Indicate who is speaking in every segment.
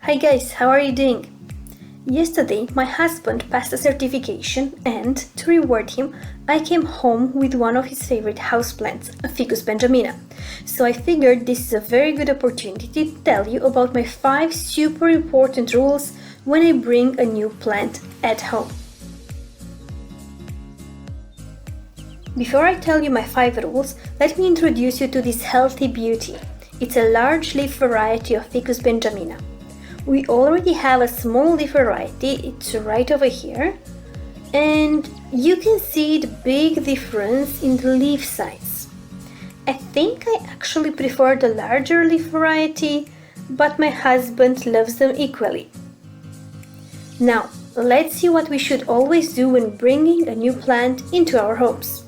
Speaker 1: Hi guys, how are you doing? Yesterday, my husband passed a certification and, to reward him, I came home with one of his favorite houseplants, a Ficus Benjamina. So I figured this is a very good opportunity to tell you about my 5 super important rules when I bring a new plant at home. Before I tell you my 5 rules, let me introduce you to this healthy beauty. It's a large leaf variety of Ficus Benjamina. We already have a small leaf variety, it's right over here, and you can see the big difference in the leaf size. I think I actually prefer the larger leaf variety, but my husband loves them equally. Now, let's see what we should always do when bringing a new plant into our homes.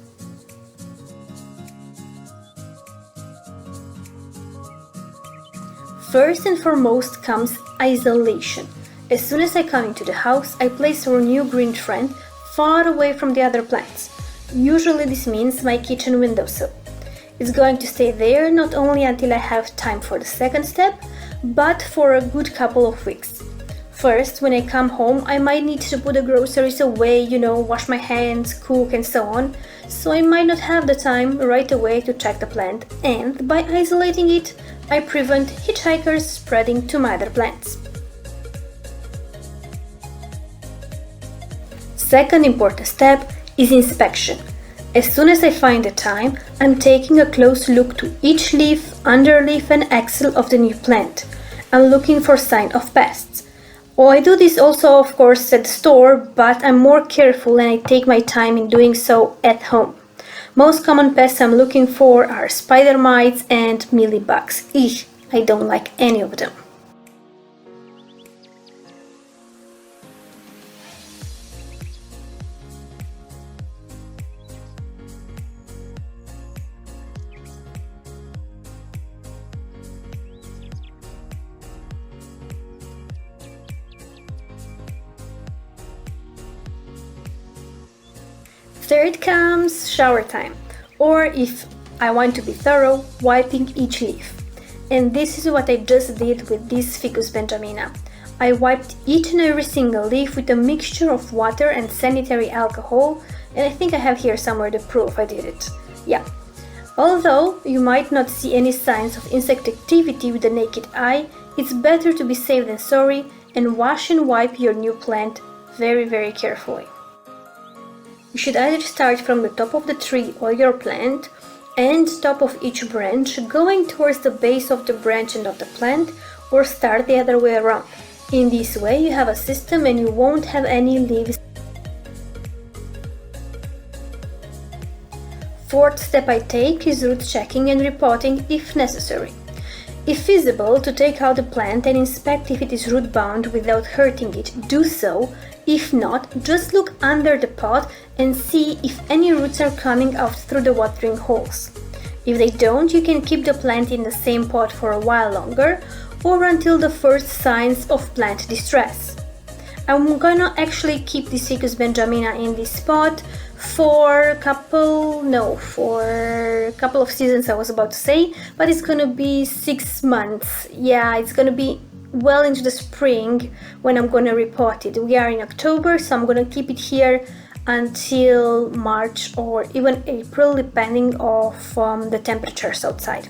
Speaker 1: First and foremost comes isolation. As soon as I come into the house, I place our new green friend far away from the other plants. Usually this means my kitchen windowsill. It's going to stay there not only until I have time for the second step, but for a good couple of weeks. First, when I come home, I might need to put the groceries away, wash my hands, cook and so on, so I might not have the time right away to check the plant, and by isolating it, I prevent hitchhikers spreading to my other plants. Second important step is inspection. As soon as I find the time, I'm taking a close look to each leaf, underleaf and axil of the new plant. I'm looking for sign of pests. I do this also, of course, at the store, but I'm more careful and I take my time in doing so at home. Most common pests I'm looking for are spider mites and mealybugs. Eek, I don't like any of them. Third comes shower time, or if I want to be thorough, wiping each leaf. And this is what I just did with this Ficus Benjamina. I wiped each and every single leaf with a mixture of water and sanitary alcohol, and I think I have here somewhere the proof I did it. Yeah. Although you might not see any signs of insect activity with the naked eye, it's better to be safe than sorry and wash and wipe your new plant very, very carefully. You should either start from the top of the tree or your plant and top of each branch, going towards the base of the branch and of the plant, or start the other way around. In this way you have a system and you won't have any leaves. Fourth step I take is root checking and repotting if necessary. If feasible, to take out the plant and inspect if it is root bound without hurting it, do so. If not, just look under the pot and see if any roots are coming out through the watering holes. If they don't, you can keep the plant in the same pot for a while longer or until the first signs of plant distress. I'm gonna actually keep this Ficus Benjamina in this pot for a couple of seasons, I was about to say, but it's gonna be 6 months. Yeah, it's gonna be well into the spring when I'm gonna repot it. We are in October, so I'm gonna keep it here until March or even April, depending on the temperatures outside.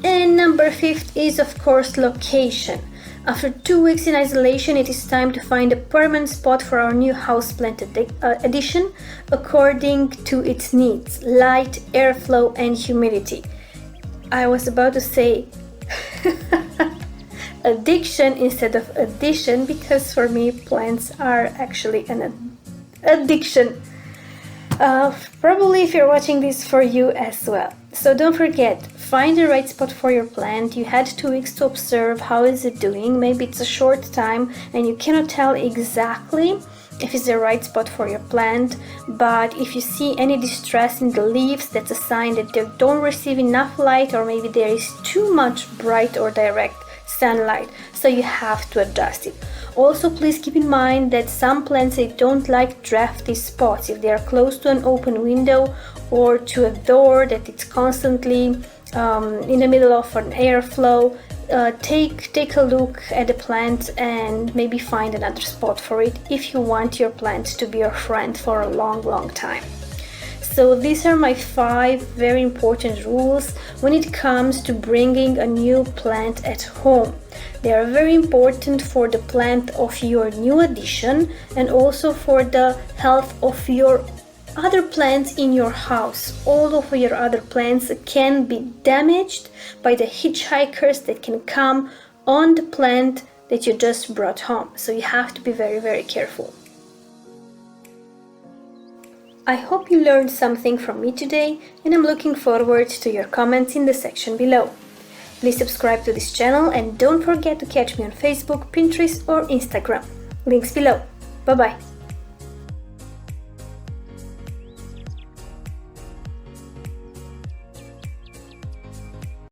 Speaker 1: And number 5 is, of course, location. After 2 weeks in isolation, it is time to find a permanent spot for our new houseplant addition according to its needs: light, airflow and humidity. I was about to say addiction instead of addition, because for me plants are actually an addiction. Probably if you're watching this, for you as well. So don't forget, find the right spot for your plant. You had 2 weeks to observe how is it doing. Maybe it's a short time and you cannot tell exactly if it's the right spot for your plant, but if you see any distress in the leaves, that's a sign that they don't receive enough light, or maybe there is too much bright or direct sunlight, so you have to adjust it. Also, please keep in mind that some plants, they don't like drafty spots. If they are close to an open window or to a door that it's constantly in the middle of an airflow, take a look at the plant and maybe find another spot for it if you want your plant to be your friend for a long time. So these are my 5 very important rules when it comes to bringing a new plant at home. They are very important for the plant of your new addition and also for the health of your other plants in your house. All of your other plants can be damaged by the hitchhikers that can come on the plant that you just brought home. So you have to be very careful. I hope you learned something from me today, and I'm looking forward to your comments in the section below. Please subscribe to this channel and don't forget to catch me on Facebook, Pinterest or Instagram. Links below. Bye bye.